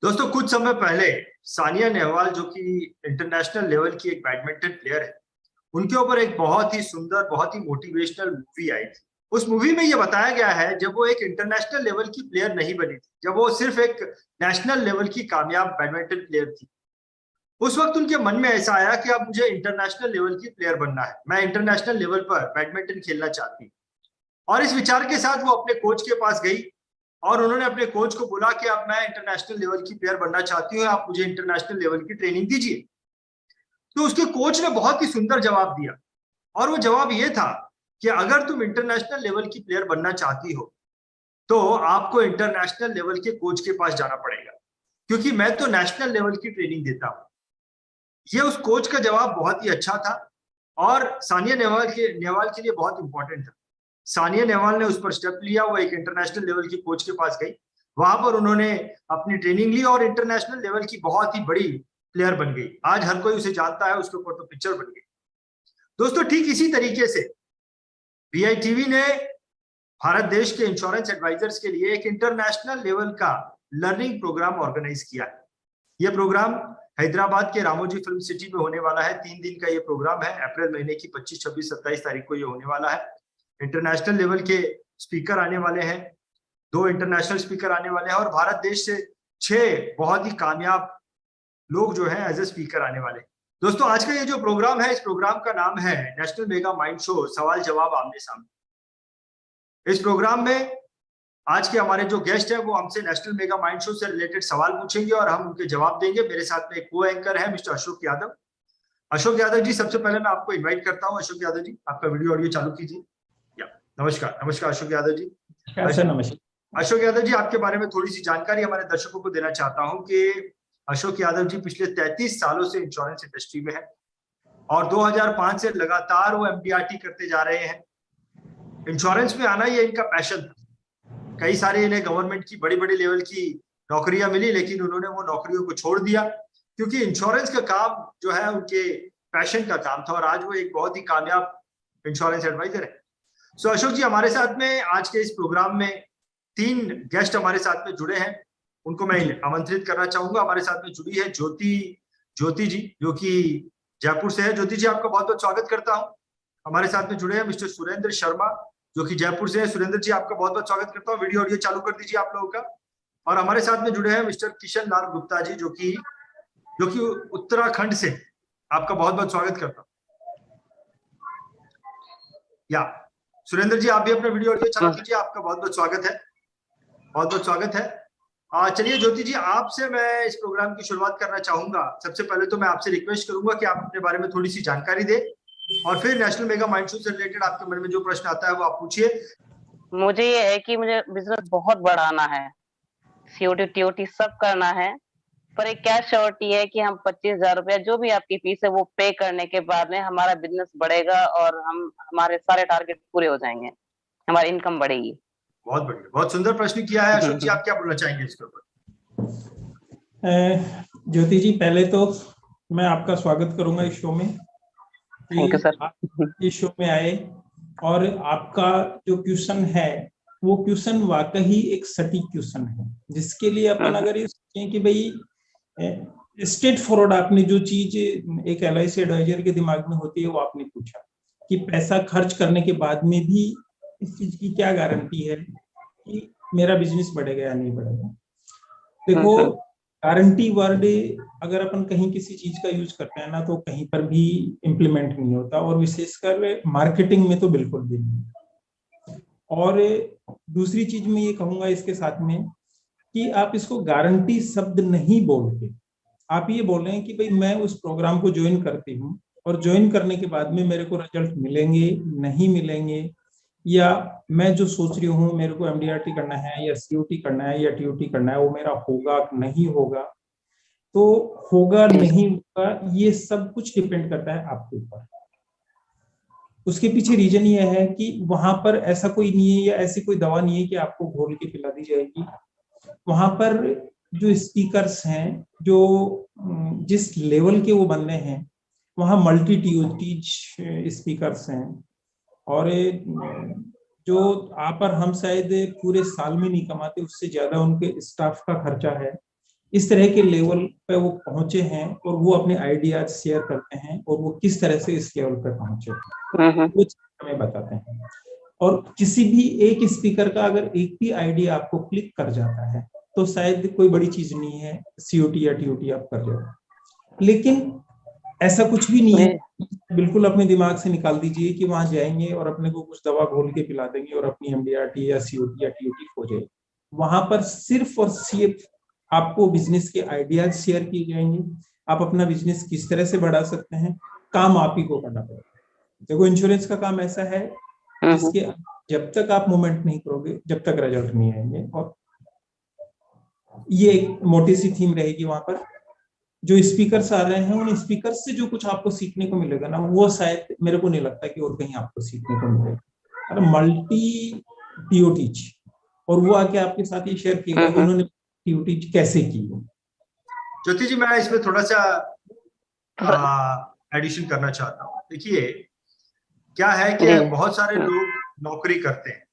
दोस्तों कुछ समय पहले सानिया नेहवाल जो कि इंटरनेशनल लेवल की एक बैडमिंटन प्लेयर है, उनके ऊपर एक बहुत ही सुंदर, बहुत ही मोटिवेशनल मूवी आई थी। उस मूवी में ये बताया गया है जब वो एक इंटरनेशनल लेवल की प्लेयर नहीं बनी थी, जब वो सिर्फ एक नेशनल लेवल की कामयाब बैडमिंटन प्लेयर थी। उस वक्त उनके मन में ऐसा आया कि अब मुझे इंटरनेशनल लेवल की प्लेयर बनना है, मैं इंटरनेशनल लेवल पर बैडमिंटन खेलना चाहती हूँ। और इस विचार के साथ वो अपने कोच के पास गई और उन्होंने अपने कोच को बोला कि अब मैं इंटरनेशनल लेवल की प्लेयर बनना चाहती हूँ, आप मुझे इंटरनेशनल लेवल की ट्रेनिंग दीजिए। तो उसके कोच ने बहुत ही सुंदर जवाब दिया, और वो जवाब ये था कि अगर तुम इंटरनेशनल लेवल की प्लेयर बनना चाहती हो तो आपको इंटरनेशनल लेवल के कोच के पास जाना पड़ेगा, क्योंकि मैं तो नेशनल लेवल की ट्रेनिंग देता हूँ। ये उस कोच का जवाब बहुत ही अच्छा था और सानिया नेहवाल के लिए बहुत इंपॉर्टेंट था। सानिया नेहवाल ने उस पर स्टेप लिया, वो एक इंटरनेशनल लेवल के कोच के पास गई, वहां पर उन्होंने अपनी ट्रेनिंग ली और इंटरनेशनल लेवल की बहुत ही बड़ी प्लेयर बन गई। आज हर कोई उसे जानता है, उसके ऊपर तो पिक्चर बन गई। दोस्तों ठीक इसी तरीके से बीआईटीवी ने भारत देश के इंश्योरेंस एडवाइजर्स के लिए एक इंटरनेशनल लेवल का लर्निंग प्रोग्राम ऑर्गेनाइज किया है। यह प्रोग्राम हैदराबाद के रामोजी फिल्म सिटी में होने वाला है। 3 दिन का ये प्रोग्राम है। अप्रैल महीने की 25, 26, 27 तारीख को ये होने वाला है। इंटरनेशनल लेवल के स्पीकर आने वाले हैं, 2 इंटरनेशनल स्पीकर आने वाले हैं और भारत देश से 6 बहुत ही कामयाब लोग जो है एज ए स्पीकर आने वाले हैं। दोस्तों आज का ये जो प्रोग्राम है, इस प्रोग्राम का नाम है नेशनल मेगा माइंड शो सवाल जवाब आमने सामने। इस प्रोग्राम में आज के हमारे जो गेस्ट हैं वो हमसे नेशनल मेगा माइंड शो से रिलेटेड सवाल पूछेंगे और हम उनके जवाब देंगे। मेरे साथ में एक को एंकर है मिस्टर अशोक यादव। अशोक यादव जी, सबसे पहले मैं आपको इनवाइट करता हूं। अशोक यादव जी, आपका वीडियो ऑडियो चालू कीजिए। या नमस्कार। नमस्कार अशोक यादव जी। नमस्कार। अशोक यादव जी, आपके बारे में थोड़ी सी जानकारी हमारे दर्शकों को देना चाहता हूं कि अशोक यादव जी पिछले 33 सालों से इंश्योरेंस इंडस्ट्री में है और 2005 से लगातार वो एमडीआरटी करते जा रहे हैं। इंश्योरेंस में आना ये इनका पैशन था। कई सारे इन्हें गवर्नमेंट की बड़ी बड़ी लेवल की नौकरियां मिली, लेकिन उन्होंने वो नौकरियों को छोड़ दिया क्योंकि इंश्योरेंस का काम जो है उनके पैशन का काम था और आज वो एक बहुत ही कामयाब इंश्योरेंस एडवाइजर है। सो अशोक जी, हमारे साथ में आज के इस प्रोग्राम में 3 गेस्ट हमारे साथ में जुड़े हैं, उनको मैं आमंत्रित करना चाहूंगा। हमारे साथ में जुड़ी है ज्योति जी, जो कि जयपुर से है। ज्योति जी, आपका बहुत बहुत स्वागत करता हूँ। हमारे साथ में जुड़े हैं मिस्टर सुरेंद्र शर्मा, जो कि जयपुर से है। सुरेंद्र जी, आपका बहुत बहुत स्वागत करता हूँ। वीडियो ऑडियो चालू कर दीजिए आप लोगों का। और हमारे साथ में जुड़े हैं मिस्टर किशन लाल गुप्ता जी, जो कि उत्तराखंड से। आपका बहुत बहुत स्वागत करता हूँ। या सुरेंद्र जी, आप भी अपना वीडियो ऑडियो चालू कीजिए। आपका बहुत बहुत स्वागत है, बहुत बहुत स्वागत है। चलिए ज्योति जी, आपसे मैं इस प्रोग्राम की शुरुआत करना चाहूंगा। सबसे पहले तो मैं आपसे रिक्वेस्ट करूंगा कि आप अपने बारे में थोड़ी सी जानकारी दें और फिर नेशनल मेगा माइंड शो से रिलेटेड आपके मन में जो प्रश्न आता है वो आप पूछिए। मुझे ये है कि मुझे बिजनेस बहुत बढ़ाना है, सीओटी टीओटी सब करना है, पर एक क्या श्योरिटी है कि हम 25,000 रुपया जो भी आपकी फीस है वो पे करने के बाद में हमारा बिजनेस बढ़ेगा और हमारे सारे टारगेट पूरे हो जाएंगे, हमारी इनकम बढ़ेगी। बहुत बढ़िया, बहुत सुंदर प्रश्न किया है अशोक जी। आप क्या बोलना चाहेंगे इसके ऊपर? ज्योति जी, पहले तो मैं आपका स्वागत करूंगा इस शो में। Thank you sir. आप इस शो में आए और आपका जो क्वेश्चन है वो क्वेश्चन वाकई एक सटीक क्वेश्चन है, जिसके लिए अपन अगर ये सोचें कि भाई स्ट्रेट फॉरवर्ड आपने जो चीज एक एलआईसी एडवाइजर के दिमाग में होती है वो आपने पूछा कि पैसा खर्च करने के बाद में भी इस चीज की क्या गारंटी है कि मेरा बिजनेस बढ़ेगा या नहीं बढ़ेगा। देखो, गारंटी वर्ड अगर अपन कहीं किसी चीज का यूज करते हैं ना तो कहीं पर भी इम्प्लीमेंट नहीं होता, और विशेषकर मार्केटिंग में तो बिल्कुल भी नहीं। और दूसरी चीज मैं ये कहूंगा इसके साथ में कि आप इसको गारंटी शब्द नहीं बोल के आप ये बोल रहे हैं कि भाई मैं उस प्रोग्राम को ज्वाइन करती हूँ और ज्वाइन करने के बाद में मेरे को रिजल्ट मिलेंगे नहीं मिलेंगे, या मैं जो सोच रही हूँ मेरे को एमडीआरटी करना है या सीओटी करना है या टीओटी करना है वो मेरा होगा नहीं होगा। तो होगा नहीं होगा ये सब कुछ डिपेंड करता है आपके ऊपर। उसके पीछे रीजन ये है कि वहां पर ऐसा कोई नहीं है या ऐसी कोई दवा नहीं है कि आपको घोल के पिला दी जाएगी। वहां पर जो स्पीकर्स हैं, जो जिस लेवल के वो बंदे हैं, वहां मल्टी टीज स्पीकर्स हैं, और जो आप और हम शायद पूरे साल में नहीं कमाते उससे ज्यादा उनके स्टाफ का खर्चा है। इस तरह के लेवल पे वो पहुंचे हैं और वो अपने आइडियाज शेयर करते हैं और वो किस तरह से इस लेवल पे पहुंचे हैं वो हमें बताते हैं। और किसी भी एक स्पीकर का अगर एक भी आइडिया आपको क्लिक कर जाता है तो शायद कोई बड़ी चीज नहीं है, सीओटी या टीओटी आप कर जाओ। लेकिन ऐसा कुछ भी नहीं है, बिल्कुल अपने दिमाग से निकाल दीजिए कि वहां जाएंगे और अपने को कुछ दवा घोल के पिला देंगे और अपनी एमडीआरटी या सीओटी या टीओटी हो जाएगी। वहां पर सिर्फ और सिर्फ आपको बिजनेस के आइडियाज शेयर किए जाएंगे, आप अपना बिजनेस किस तरह से बढ़ा सकते हैं, काम आप ही को करना पड़ेगा। देखो इंश्योरेंस का काम ऐसा है जिसके जब तक आप मूवमेंट नहीं करोगे जब तक रिजल्ट नहीं आएंगे। और ये एक मोटी सी थीम रहेगी वहां पर। जो स्पीकर्स आ रहे हैं उन स्पीकर्स से जो कुछ आपको सीखने को मिलेगा ना, वो शायद मेरे को नहीं लगता कि और कहीं आपको सीखने को मिलेगा। और मल्टी टीओटीज, और वो आके आपके साथ ये शेयर किया कि उन्होंने टीओटीज कैसे की। ज्योति जी, मैं इसमें थोड़ा सा एडिशन करना चाहता हूँ। देखिए क्या है कि बहुत सारे लोग नौकरी करते हैं,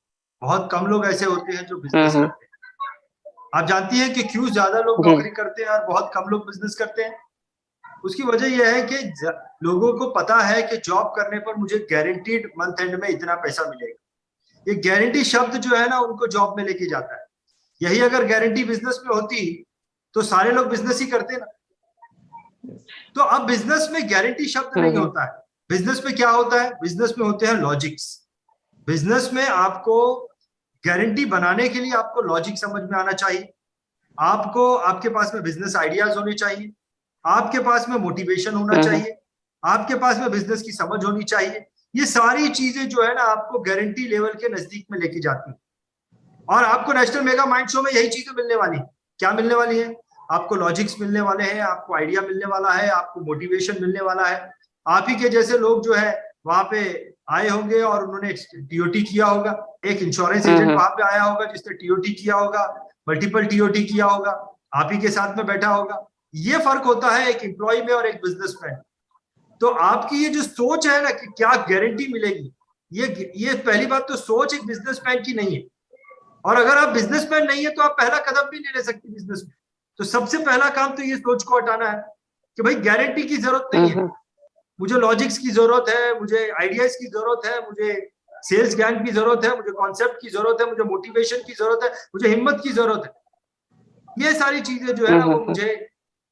बहुत कम लोग ऐसे होते हैं जो बिजनेस करते हैं। आप जानती हैं कि क्यों ज्यादा लोग नौकरी करते हैं और बहुत कम लोग बिजनेस करते हैं? उसकी वजह यह है कि लोगों को पता है कि जॉब करने पर मुझे गारंटीड मंथ एंड में इतना पैसा मिलेगा। ये गारंटी शब्द जो है ना, उनको जॉब में लेके जाता है। यही अगर गारंटी बिजनेस में होती तो सारे लोग बिजनेस ही करते ना। तो अब बिजनेस में गारंटी शब्द नहीं होता है। बिजनेस में क्या होता है? बिजनेस में होते हैं लॉजिक्स। बिजनेस में आपको गारंटी बनाने के लिए आपको लॉजिक समझ में आना चाहिए, आपको आपके पास में बिजनेस आइडियाज होने चाहिए, आपके पास में मोटिवेशन होना चाहिए, आपके पास में बिजनेस की समझ होनी चाहिए। ये सारी चीजें जो है ना आपको गारंटी लेवल के नजदीक में लेके जाती है। और आपको नेशनल मेगा माइंड शो में यही चीजें मिलने वाली है। क्या मिलने वाली है? आपको लॉजिक्स मिलने वाले हैं, आपको आइडिया मिलने वाला है, आपको मोटिवेशन मिलने वाला है। आप ही के जैसे लोग जो है वहां पे आए होंगे और उन्होंने टीओटी किया होगा। एक इंश्योरेंस एजेंट वहां पे आया होगा जिसने टीओटी किया होगा, मल्टीपल टीओटी किया होगा, आप ही के साथ में बैठा होगा। ये फर्क होता है एक एम्प्लॉय में और एक बिजनेसमैन। तो आपकी ये जो सोच है ना कि क्या गारंटी मिलेगी, ये पहली बात तो सोच एक बिजनेसमैन की नहीं है। और अगर आप बिजनेसमैन नहीं है तो आप पहला कदम भी नहीं ले सकते बिजनेस में। तो सबसे पहला काम तो ये सोच को हटाना है कि भाई गारंटी की जरूरत नहीं है, मुझे लॉजिक्स की जरूरत है, मुझे आइडियाज की जरूरत है, मुझे सेल्स ज्ञान की जरूरत है, मुझे कॉन्सेप्ट की जरूरत है, मुझे मोटिवेशन की जरूरत है, मुझे हिम्मत की जरूरत है। ये सारी चीजें जो है ना वो मुझे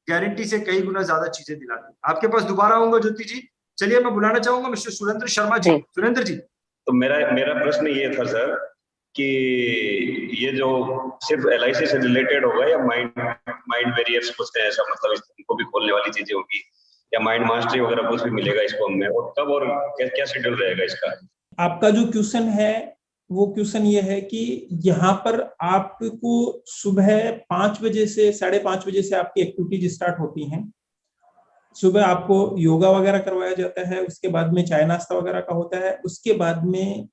गारंटी से कई गुना ज्यादा चीजें दिलाती है। आपके पास दोबारा आऊंगा ज्योति जी। चलिए मैं बुलाना चाहूंगा मिस्टर सुरेंद्र शर्मा जी। सुरेंद्र जी, तो मेरा प्रश्न ये था सर कि ये जो सिर्फ एलआईसी से रिलेटेड होगा या माइंड वेरियर्स कुछ ऐसा, मतलब इसको भी खोलने वाली चीजें होगी या माइंड मास्टरी वगैरह कुछ भी मिलेगा इसको हमें, और कब और क्या शेड्यूल रहेगा इसका? आपका जो क्वेश्चन है वो क्वेश्चन ये है कि यहाँ पर आपको सुबह 5 बजे से 5:30 बजे से आपकी एक्टिविटीज स्टार्ट होती हैं। सुबह आपको योगा वगैरह करवाया जाता है, उसके बाद में चाय नाश्ता वगैरह का होता है। उसके बाद में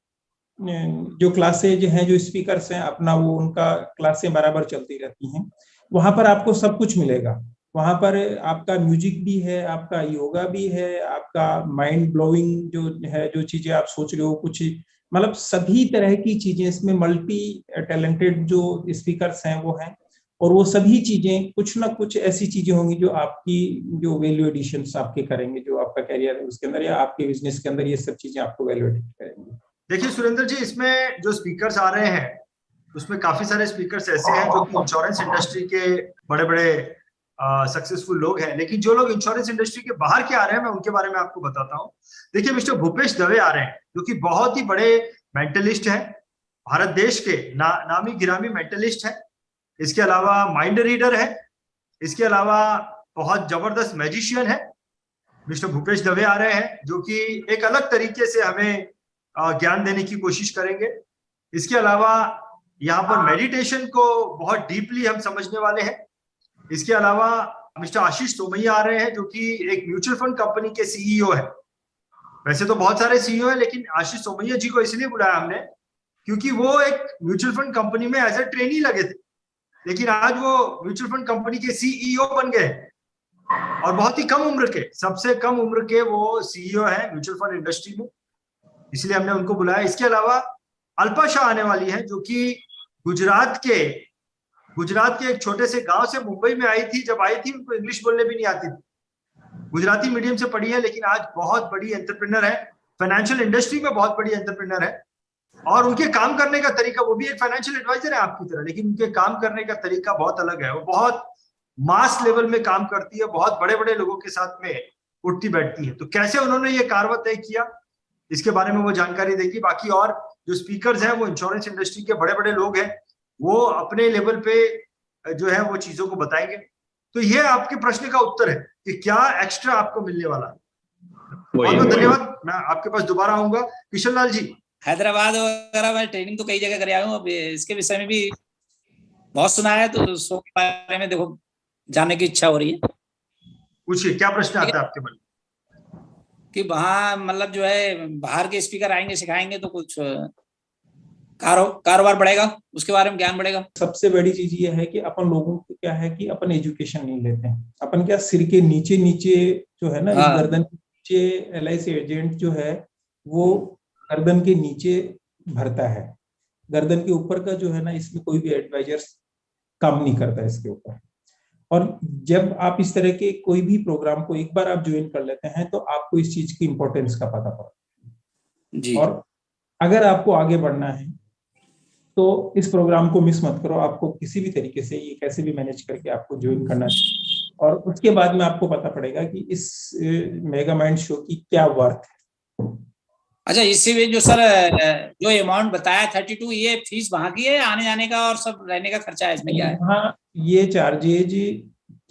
जो क्लासेज हैं, जो स्पीकर्स हैं अपना, वो उनका क्लासें बराबर चलती रहती हैं। वहां पर आपको सब कुछ मिलेगा। वहां पर आपका म्यूजिक भी है, आपका योगा भी है, आपका माइंड ब्लोइंग जो है, जो चीजें आप सोच रहे हो कुछ, मतलब सभी तरह की चीजें इसमें, मल्टी टैलेंटेड जो स्पीकर्स हैं वो हैं। और वो सभी चीजें कुछ ना कुछ ऐसी चीजें होंगी जो आपकी जो वैल्यू एडिशन आपके करेंगे, जो आपका करियर है उसके अंदर या आपके बिजनेस के अंदर, ये सब चीजें आपको वैल्यू एडिट करेंगी। देखिए सुरेंद्र जी, इसमें जो स्पीकर्स आ रहे हैं उसमें काफी सारे स्पीकर्स ऐसे हैं जो कि इंश्योरेंस इंडस्ट्री के बड़े बड़े सक्सेसफुल लोग हैं। लेकिन जो लोग इंश्योरेंस इंडस्ट्री के बाहर के आ रहे हैं मैं उनके बारे में आपको बताता हूँ। देखिए मिस्टर भूपेश दवे आ रहे हैं जो कि बहुत ही बड़े मेंटलिस्ट हैं, भारत देश के नामी गिरामी मेंटलिस्ट हैं। इसके अलावा माइंड रीडर है, इसके अलावा बहुत जबरदस्त मैजिशियन है। मिस्टर भूपेश दवे आ रहे हैं जो कि एक अलग तरीके से हमें ज्ञान देने की कोशिश करेंगे। इसके अलावा यहाँ पर मेडिटेशन को बहुत डीपली हम समझने वाले हैं। इसके अलावा मिस्टर आशीष सोमैया आ रहे हैं जो कि एक म्यूचुअल फंड कंपनी के सीईओ है। वैसे तो बहुत सारे सीईओ है, लेकिन आशीष सोमैया जी को इसलिए बुलाया हमने क्योंकि वो एक म्यूचुअल फंड कंपनी में एज ए ट्रेनी लगे थे, लेकिन आज वो म्यूचुअल फंड कंपनी के सीईओ बन गए और बहुत ही कम उम्र के, सबसे कम उम्र के वो सीईओ है म्यूचुअल फंड इंडस्ट्री में, इसलिए हमने उनको बुलाया। इसके अलावा अल्पा शाह आने वाली है जो कि गुजरात के गुजरात के एक छोटे से गांव से मुंबई में आई थी, जब आई थी उनको इंग्लिश बोलने भी नहीं आती थी, गुजराती मीडियम से पढ़ी है, लेकिन आज बहुत बड़ी एंटरप्रेन्योर है, फाइनेंशियल इंडस्ट्री में बहुत बड़ी एंटरप्रेन्योर है। और उनके काम करने का तरीका, वो भी एक फाइनेंशियल एडवाइजर है आपकी तरह, लेकिन उनके काम करने का तरीका बहुत अलग है। वो बहुत मास लेवल में काम करती है, बहुत बड़े बड़े लोगों के साथ में उठती बैठती है। तो कैसे उन्होंने ये कारवा तय किया, इसके बारे में वो जानकारी देगी। बाकी और जो स्पीकर्स हैं वो इंश्योरेंस इंडस्ट्री के बड़े बड़े लोग हैं, वो अपने लेवल पे जो है वो चीजों को बताएंगे। तो ये आपके प्रश्न का उत्तर है कि क्या एक्स्ट्रा आपको मिलने वाला है। बहुत बहुत धन्यवाद। मैं आपके पास दोबारा आऊंगा। किशन लाल जी, हैदराबाद वगैरह में ट्रेनिंग तो कई जगह कर आया हूँ, अब इसके विषय में भी बहुत सुना है, तो शो के बारे में देखो जानने की इच्छा हो रही है। पूछिए, क्या प्रश्न आता है आपके मन में? कि वहाँ मतलब जो है बाहर के स्पीकर आएंगे, सिखाएंगे, तो कुछ कारोबार बढ़ेगा, उसके बारे में ज्ञान बढ़ेगा। सबसे बड़ी चीज ये है कि अपन लोगों को क्या है कि अपन एजुकेशन नहीं लेते हैं। अपन क्या सिर के नीचे नीचे जो है ना, इस गर्दन के नीचे LIC एजेंट जो है वो गर्दन के नीचे भरता है, गर्दन के ऊपर का जो है ना, इसमें कोई भी एडवाइजर काम नहीं करता इसके ऊपर। और जब आप इस तरह के कोई भी प्रोग्राम को एक बार आप ज्वाइन कर लेते हैं तो आपको इस चीज की इंपॉर्टेंस का पता पड़ता है। और अगर आपको आगे बढ़ना है तो इस प्रोग्राम को मिस मत करो। आपको किसी भी तरीके से ये कैसे भी मैनेज करके आपको ज्वाइन करना चाहिए, और उसके बाद में आपको पता पड़ेगा कि इस मेगा माइंड शो की क्या वर्थ है। अच्छा, इसी में जो सर जो अमाउंट बताया 32, ये फीस वहाँ की है, आने जाने का और सब रहने का खर्चा है, इसमें क्या है? हाँ, ये चार्जेज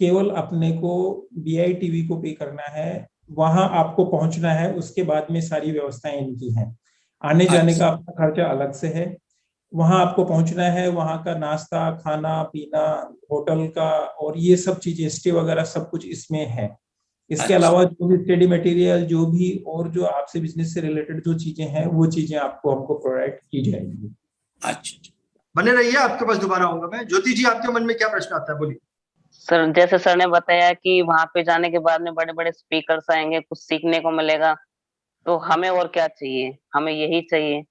केवल अपने को BITV को पे करना है, वहां आपको पहुंचना है, उसके बाद में सारी व्यवस्थाएं इनकी हैं। आने जाने का आपका खर्चा अलग से है, वहां आपको पहुंचना है, वहां का नाश्ता खाना पीना, होटल का और ये सब चीजें, स्टे वगैरह सब कुछ इसमें है। इसके अलावा जो भी स्टडी मटेरियल, जो भी और जो आपसे बिजनेस से रिलेटेड जो चीजें हैं, वो चीजें आपको हमको प्रोवाइड की जाएंगी। अच्छा, बने रहिए, आपके पास दोबारा आऊंगा मैं। ज्योति जी, आपके मन में क्या प्रश्न आता है, बोलिए। सर, जैसे सर ने बताया कि वहां पे जाने के बाद में बड़े बड़े स्पीकर्स आएंगे, कुछ सीखने को मिलेगा, तो हमें और क्या चाहिए? हमें यही चाहिए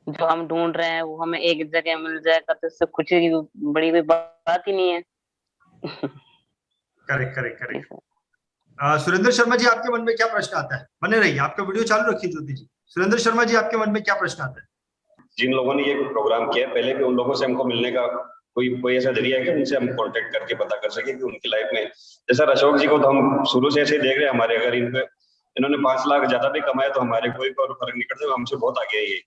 जो हम ढूंढ रहे हैं, वो हमें एक जगह मिल जाएगा तो इससे कुछ ही बड़ी भी बात ही नहीं है। Correct correct correct. Surendra Sharma ji, आपके मन में क्या प्रश्न आता है? बने रहिए, आपका वीडियो चालू रखिए ज्योति जी। सुरेंद्र शर्मा जी, आपके मन में क्या प्रश्न आता है? जिन लोगों ने ये प्रोग्राम किया है, पहले भी उन लोगों से हमको मिलने का कोई ऐसा जरिया है कि उनसे हम कांटेक्ट करके पता कर सके कि उनकी लाइफ में, जैसा अशोक जी को तो हम शुरू से ऐसे देख रहे हैं, हमारे अगर इन्होंने 5 लाख ज्यादा भी कमाया तो हमारे कोई फर्क नहीं पड़ता, हमसे बहुत आगे है ये।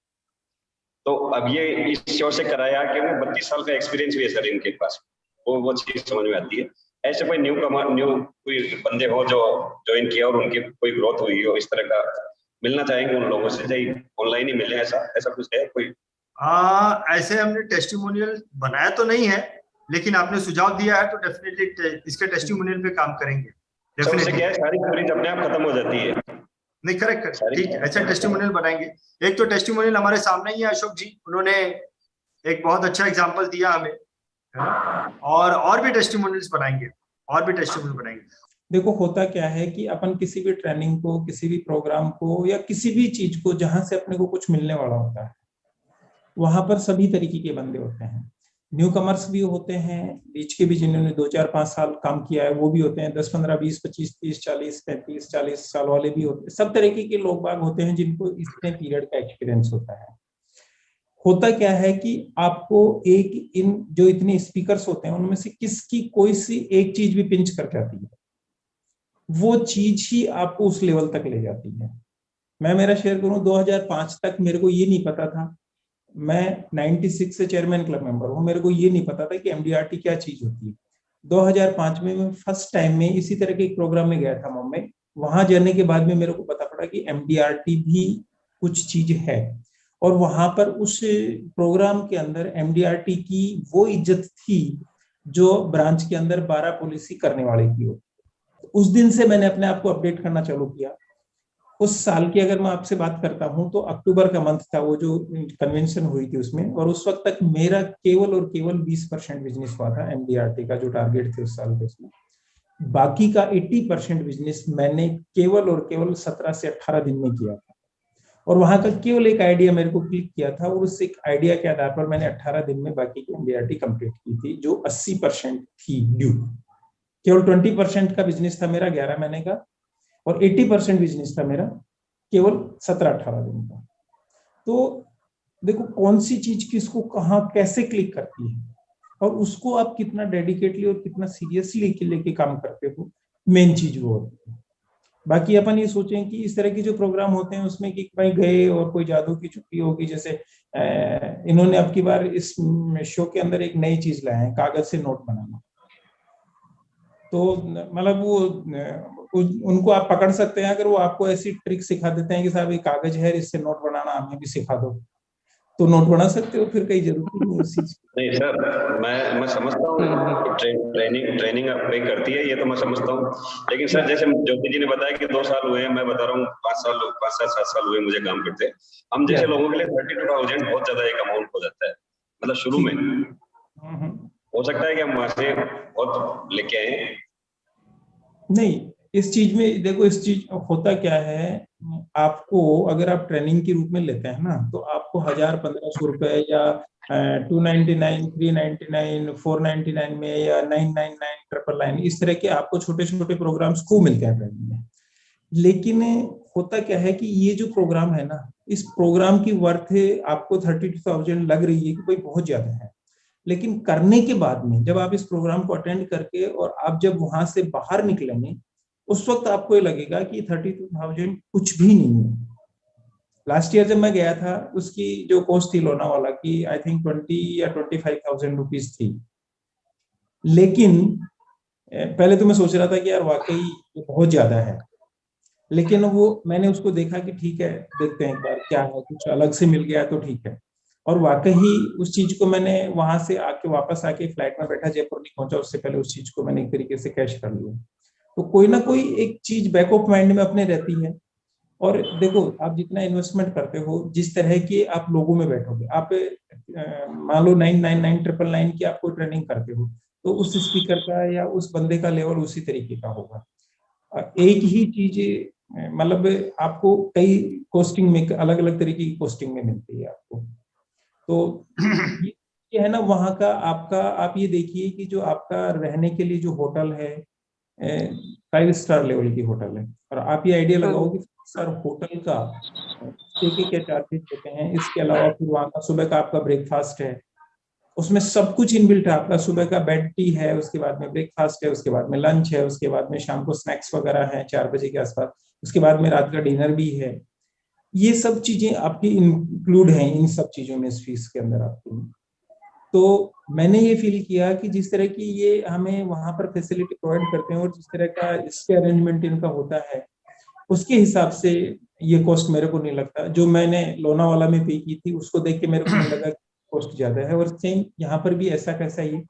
तो अब ये इस शो से कराया कि वो 32 साल का एक्सपीरियंस भी है सर इनके पास, वो चीज समझ में आती है। ऐसे कोई न्यू कोई बंदे हो जो ज्वाइन किया और उनकी कोई ग्रोथ हुई हो, इस तरह का मिलना चाहेंगे उन लोगों से, चाहे ऑनलाइन ही मिले, ऐसा कुछ है कोई? ऐसे हमने टेस्टिमोनियल बनाया तो नहीं है, लेकिन आपने सुझाव दिया है तो डेफिनेटली इसके टेस्टिमोनियल पे काम करेंगे। डेफिनेटली क्या है, सारी कवरेज अपने आप खत्म हो जाती है। नहीं, करेक्ट, ठीक है, ऐसे टेस्टिमोनियल बनाएंगे। एक तो टेस्टिमोनियल हमारे सामने ही है, अशोक जी, उन्होंने एक बहुत अच्छा एग्जांपल दिया हमें, और भी टेस्टिमोनियल्स बनाएंगे, और भी टेस्टिमोनियल बनाएंगे। देखो, होता क्या है कि अपन किसी भी ट्रेनिंग को, किसी भी प्रोग्राम को या किसी भी चीज को जहां से अपने को कुछ मिलने वाला होता है, वहां पर सभी तरीके के बंदे होते हैं। न्यू कमर्स भी होते हैं, बीच के भी जिन्होंने 2-4-5 साल काम किया है वो भी होते हैं, 10, 15, 20, 25, 30, 40, 35, 40 साल वाले भी होते हैं। सब तरीके के लोग बाग होते हैं जिनको इतने पीरियड का एक्सपीरियंस होता है। होता क्या है कि आपको इन जो इतने स्पीकर्स होते हैं उनमें से किसकी कोई सी एक चीज भी पिंच कर जाती है, वो चीज ही आपको उस लेवल तक ले जाती है। मैं मेरा शेयर करूं, 2005 तक मेरे को ये नहीं पता था, मैं 96 से चेयरमैन क्लब मेंबर हूं, मेरे को ये नहीं पता था कि MDRT क्या चीज होती है। 2005 में मैं फर्स्ट टाइम में इसी तरह के एक प्रोग्राम में गया था मुंबई। वहां जाने के बाद में मेरे को पता पड़ा कि MDRT भी कुछ चीज है, और वहां पर उस प्रोग्राम के अंदर MDRT की वो इज्जत थी जो ब्रांच के अंदर 12 पॉलिसी करने वाले की हो। उस दिन से मैंने अपने आप को अपडेट करना चालू किया। उस साल की अगर मैं आपसे बात करता हूं तो अक्टूबर का मंथ था वो जो कन्वेंशन हुई थी उसमें, और उस वक्त तक मेरा केवल और केवल 20% बिजनेस हुआ था। MDRT का जो टारगेट थे उस साल के, उसमें बाकी का 80% बिजनेस मैंने केवल और केवल 17 से 18 दिन में किया था। और वहां का केवल एक आइडिया मेरे को क्लिक किया था, और उस एक आइडिया के आधार पर मैंने 18 दिन में बाकी की एमडीआरटी कंप्लीट की थी, जो 80% थी ड्यू। केवल 20% का बिजनेस था मेरा 11 महीने का, और 80% बिजनेस था मेरा केवल 17-18 दिन का। तो देखो कौन सी चीज किसको कहाँ कैसे क्लिक करती है, और उसको आप कितना डेडिकेटली और कितना सीरियसली लेके काम करते हो, मेन चीज वो होती है। बाकी अपन ये सोचें कि इस तरह के जो प्रोग्राम होते हैं उसमें कि भाई गए और कोई जादू की छुट्टी होगी, जैसे इन्होंने अब की बार इस शो के अंदर एक नई चीज लाए हैं, कागज से नोट बनाना। तो मतलब वो उनको आप पकड़ सकते हैं अगर वो आपको ऐसी ट्रिक सिखा देते हैं कि साहब ये कागज है, इससे नोट बनाना हमें भी सिखा दो, तो नोट बना सकते हो, फिर कहीं जरूरत नहीं उस चीज। नहीं सर, मैं समझता हूँ ट्रेनिंग पे करती है, ये तो मैं समझता हूँ। लेकिन सर जैसे ज्योति जी ने बताया कि 2 साल हुए हैं, मैं बता रहा हूँ 5 7 साल हुए मुझे काम करते। हम जैसे लोगों के लिए 32,000 बहुत ज्यादा एक अमाउंट हो जाता है, मतलब शुरू में। हो सकता है कि हम वहां से बहुत लेके आए। नहीं, इस चीज में देखो, इस चीज होता क्या है, आपको अगर आप ट्रेनिंग के रूप में लेते हैं ना, तो आपको 1000-1500 रुपए या 299, 399, 499 में, या 999, 999, इस तरह के आपको छोटे छोटे प्रोग्राम्स खूब मिलते हैं ट्रेनिंग में। लेकिन होता क्या है कि ये जो प्रोग्राम है ना, इस प्रोग्राम की वर्थ आपको 32,000 लग रही है कि भाई बहुत ज्यादा है, लेकिन करने के बाद में जब आप इस प्रोग्राम को अटेंड करके और आप जब वहां से बाहर निकलेंगे, उस वक्त आपको ये लगेगा कि 32,000 कुछ भी नहीं है। लास्ट ईयर जब मैं गया था, उसकी जो कॉस्ट थी लोनावाला की, आई थिंक 20 या 25,000 रुपीज थी। लेकिन पहले तो मैं सोच रहा था कि यार वाकई ये बहुत ज्यादा है, लेकिन वो मैंने उसको देखा कि ठीक है, देखते हैं एक बार क्या है, कुछ अलग से मिल गया तो ठीक है। और वाकई उस चीज को मैंने वहां से आके वापस आके फ्लाइट में बैठा, जयपुर नहीं पहुंचा उससे पहले उस चीज को मैंने एक तरीके से कैश कर लिया। तो कोई ना कोई एक चीज बैक ऑफ माइंड में अपने रहती है। और देखो, आप जितना इन्वेस्टमेंट करते हो, जिस तरह के आप लोगों में बैठोगे, आप मान लो 999, 999 की आपको ट्रेनिंग करते हो, तो उस स्पीकर का या उस बंदे का लेवल उसी तरीके का होगा। एक ही चीज मतलब आपको कई कोस्टिंग में, अलग अलग तरीके की कोस्टिंग में मिलती है आपको। तो ये है ना वहाँ का आपका, आप ये देखिए कि जो आपका रहने के लिए जो होटल है, 5 स्टार लेवल की होटल है, और आप ये आइडिया लगाओ कि सर होटल का स्टे के क्या चार्जेस होते हैं। इसके अलावा फिर वहाँ का सुबह का आपका ब्रेकफास्ट है, उसमें सब कुछ इनबिल्ट है। आपका सुबह का बेड टी है, उसके बाद में ब्रेकफास्ट है, उसके बाद में लंच है, उसके बाद में शाम को स्नैक्स वगैरह है 4 बजे के आसपास, उसके बाद में रात का डिनर भी है। ये सब चीजें आपकी इंक्लूड हैं इन सब चीजों में, इस फीस के अंदर आपको। तो मैंने ये फील किया कि जिस तरह की ये हमें वहां पर फैसिलिटी प्रोवाइड करते हैं और जिस तरह का इसके अरेंजमेंट इनका होता है, उसके हिसाब से ये कॉस्ट मेरे को नहीं लगता। जो मैंने लोनावाला में पे की थी उसको देख के मेरे को नहीं लगा कॉस्ट ज्यादा है। और सेम यहाँ पर भी ऐसा कैसा ही,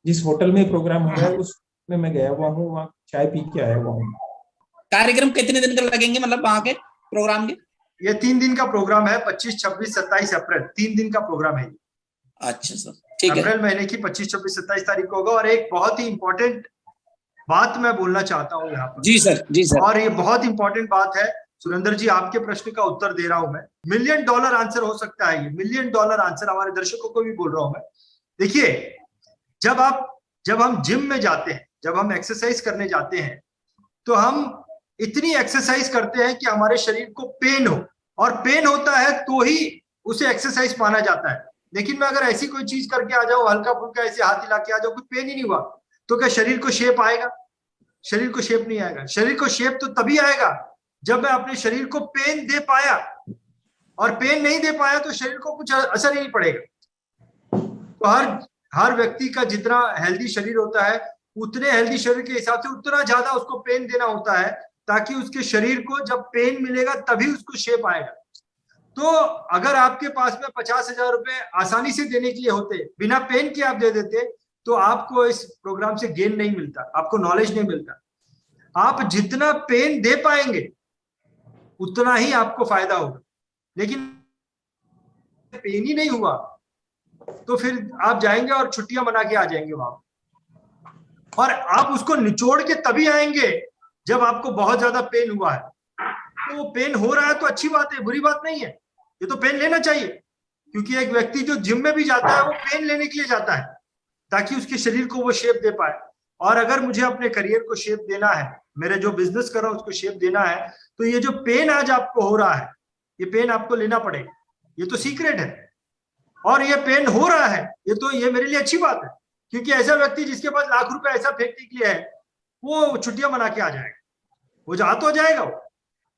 जिस होटल में प्रोग्राम हो रहा है उसमें मैं गया हुआ हूँ, वहाँ चाय पी के आया हुआ हूँ। कार्यक्रम कितने दिन का लगेंगे, मतलब वहाँ के प्रोग्राम के? ये 3 दिन का प्रोग्राम है, 25, 26, 27 अप्रैल, 3 दिन का प्रोग्राम है। अच्छा सर, ठीक है। अप्रैल महीने की 25, 26, 27 तारीख को होगा। और एक बहुत ही इंपॉर्टेंट बात मैं बोलना चाहता हूँ यहाँ पर। जी सर, जी सर। और ये बहुत इंपॉर्टेंट बात है सुरेंद्र जी, आपके प्रश्न का उत्तर दे रहा हूं मैं। $1 मिलियन आंसर हो सकता है ये, $1 मिलियन आंसर हमारे दर्शकों को भी बोल रहा हूं मैं। देखिए, जब हम जिम में जाते हैं, जब हम एक्सरसाइज करने जाते हैं, तो हम इतनी एक्सरसाइज करते हैं कि हमारे शरीर को पेन हो, और पेन होता है तो ही उसे एक्सरसाइज माना जाता है। लेकिन मैं अगर ऐसी कोई चीज करके आ जाऊं, हल्का फुल्का ऐसे हाथ हिला के आ जाऊं, कोई पेन ही नहीं हुआ, तो क्या शरीर को शेप आएगा? शरीर को शेप नहीं आएगा। शरीर को शेप तो तभी आएगा जब मैं अपने शरीर को पेन दे पाया, और पेन नहीं दे पाया तो शरीर को कुछ असर ही नहीं पड़ेगा। तो हर व्यक्ति का जितना हेल्दी शरीर होता है, उतने हेल्दी शरीर के हिसाब से उतना ज्यादा उसको पेन देना होता है, ताकि उसके शरीर को जब पेन मिलेगा तभी उसको शेप आएगा। तो अगर आपके पास में 50,000 रुपए आसानी से देने के लिए होते, बिना पेन के आप दे देते, तो आपको इस प्रोग्राम से गेन नहीं मिलता, आपको नॉलेज नहीं मिलता। आप जितना पेन दे पाएंगे उतना ही आपको फायदा होगा। लेकिन पेन ही नहीं हुआ तो फिर आप जाएंगे और छुट्टियां मना के आ जाएंगे वहां, और आप उसको निचोड़ के तभी आएंगे जब आपको बहुत ज्यादा पेन हुआ है। आपको पेन हो रहा है तो अच्छी बात है, बुरी बात नहीं है, ये तो पेन लेना चाहिए, क्योंकि एक व्यक्ति जो जिम में भी जाता है वो पेन लेने के लिए जाता है ताकि उसके शरीर को वो शेप दे पाए। और अगर मुझे अपने करियर को शेप देना है, मेरे जो बिजनेस कर रहा हूं उसको शेप देना है, तो ये जो पेन आज आपको हो रहा है, ये पेन आपको लेना पड़ेगा, ये तो सीक्रेट है। और ये पेन हो रहा है, ये मेरे लिए अच्छी बात है, क्योंकि ऐसा व्यक्ति जिसके पास लाख रुपए ऐसा फेंकने के लिए है, वो छुट्टियां मना के आ जाएगा, वो जा तो जाएगा वो,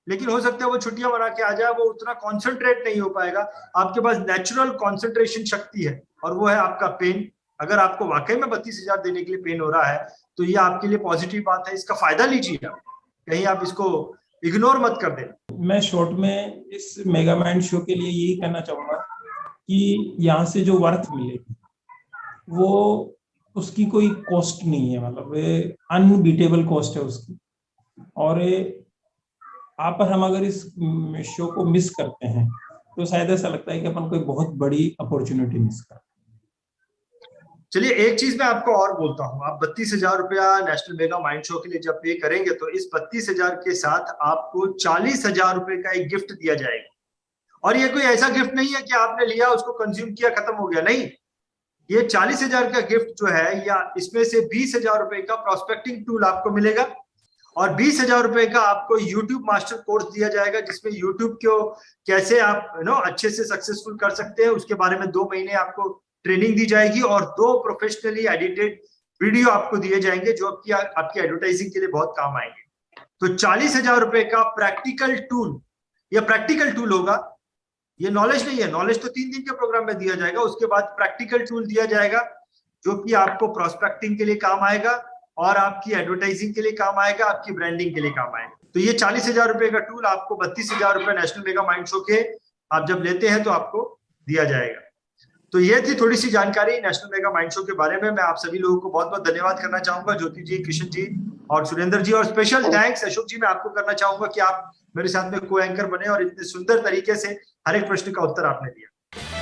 लेकिन हो सकता है वो छुट्टियां मना के आ जाए, वो उतना कॉन्सेंट्रेट नहीं हो पाएगा। आपके पास नेचुरल कॉन्सेंट्रेशन शक्ति है और वो है आपका पेन। अगर आपको वाकई में 32,000 देने के लिए पेन हो रहा है तो ये आपके लिए पॉजिटिव बात है, इसका फायदा लीजिए आप, कहीं आप इसको इग्नोर मत कर दें। मैं शॉर्ट में इस मेगा माइंड शो के लिए यही कहना चाहूंगा कि यहाँ से जो वर्थ मिलेगी वो उसकी कोई कॉस्ट नहीं है, मतलब अनबीटेबल कॉस्ट है उसकी। और आप पर हम अगर इस शो को मिस करते हैं तो शायद ऐसा लगता है कि अपन कोई बहुत बड़ी अपॉर्चुनिटी मिस कर। चलिए एक चीज मैं आपको और बोलता हूँ, आप 32,000 रुपया नेशनल मेगा माइंड शो के लिए जब पे करेंगे तो इस 32,000 के साथ आपको 40,000 रुपए का एक गिफ्ट दिया जाएगा। और ये कोई ऐसा गिफ्ट नहीं है कि आपने लिया उसको कंज्यूम किया खत्म हो गया, नहीं, ये 40,000 का गिफ्ट जो है, या इसमें से 20,000 रुपए का प्रोस्पेक्टिंग टूल आपको मिलेगा और 20,000 रुपए का आपको यूट्यूब मास्टर कोर्स दिया जाएगा, जिसमें यूट्यूब को कैसे आप अच्छे से सक्सेसफुल कर सकते हैं उसके बारे में 2 महीने आपको ट्रेनिंग दी जाएगी और 2 प्रोफेशनली एडिटेड वीडियो आपको दिए जाएंगे जो आपकी एडवर्टाइजिंग के लिए बहुत काम आएंगे। तो 40,000 रुपए का प्रैक्टिकल टूल, यह प्रैक्टिकल टूल होगा, ये नॉलेज नहीं है, नॉलेज तो 3 दिन के प्रोग्राम में दिया जाएगा, उसके बाद प्रैक्टिकल टूल दिया जाएगा जो कि आपको प्रोस्पेक्टिंग के लिए काम आएगा और आपकी एडवर्टाइजिंग के लिए काम आएगा, आपकी ब्रांडिंग के लिए काम आएगा। तो ये 40,000 रुपए का टूल आपको 32,000 रुपए नेशनल मेगा माइंड शो के आप जब लेते हैं तो आपको दिया जाएगा। तो ये थी थोड़ी सी जानकारी नेशनल मेगा माइंड शो के बारे में। मैं आप सभी लोगों को बहुत बहुत धन्यवाद करना चाहूंगा, ज्योति जी, कृष्ण जी और सुरेंद्र जी, और स्पेशल थैंक्स अशोक जी मैं आपको करना चाहूंगा कि आप मेरे साथ में को एंकर बने और इतने सुंदर तरीके से हर एक प्रश्न का उत्तर आपने दिया।